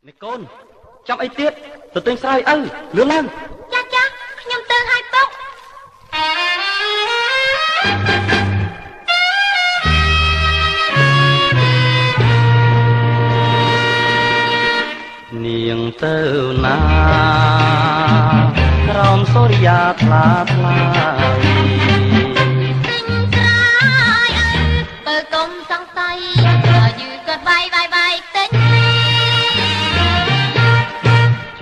នេះកូនចាំអីទៀតទៅទិញស្រាយឪលឿនឡើងចាចាខ្ញុំទៅឲ្យពុកនាងទៅណាក្រោមសូរិយាថ្លាថ្លាទិញស្រាយឪបើកុំសង្ស័យបើយឺក៏បាយទិញ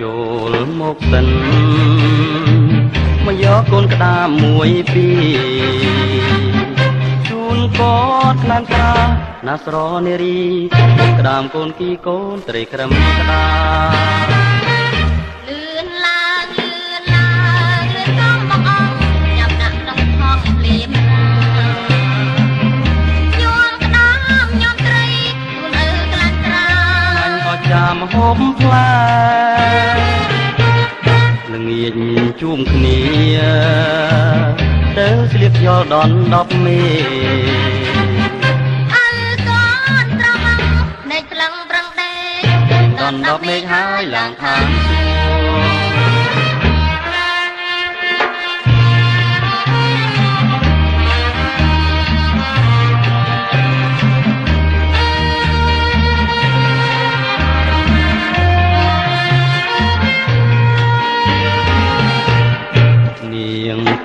ចូលមកសិនមកយកកូនក្តាមមួយពីរជូនកូនក្លានត្រាណាស្រនារីក្តាមកូនគីកូនត្រីក្រឹមក្តាលឿនឡើងរឿងកំបងអង្គញ៉ាំដាក់ក្នុងថងភ្លាមញ័រក្តាមញ៉ាំត្រីកូនឪក្លានត្រាអញអត់ចាំហូបផ្លែល្ងាចជួមគ្នាទៅស្លៀកយល់ដន10មេអើកូនត្រង់នៃក្លឹងប្រឹងដេកដន10មេហើយឡើងខាង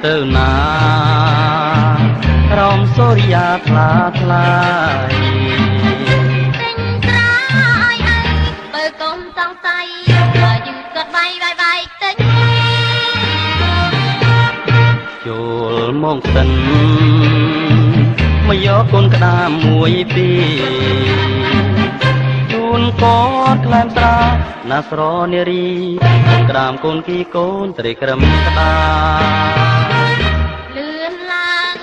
ទៅណាក្រោមសូរិយាថ្លាថ្លាទិញស្រាយឪបើកុំសង្ស័យបើយឺក៏បាយទិញចូលមកសិនមកយកកូនក្តាមមួយពីរជូនកូនក្លែមត្រាណាស្រនារីក្តាមកូនគីកូនត្រីក្រឹមក្តាលឿនឡើង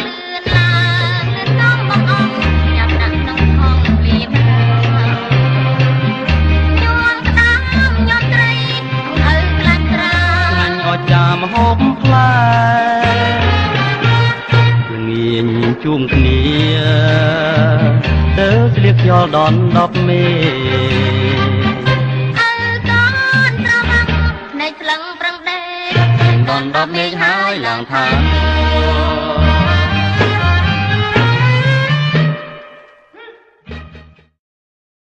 កំបងអង្គញ៉ាំដាក់ក្នុងថងភ្លាមញ័រក្តាមញ៉ាំត្រីកូនឪក្លានត្រាអញអត់ចាំហូបផ្លែល្ងាញជួមគ្នាទៅស្លៀកយល់ដន10មេនៃក្លឹងប្រឹងដេកដន10មេហើយឡើងថា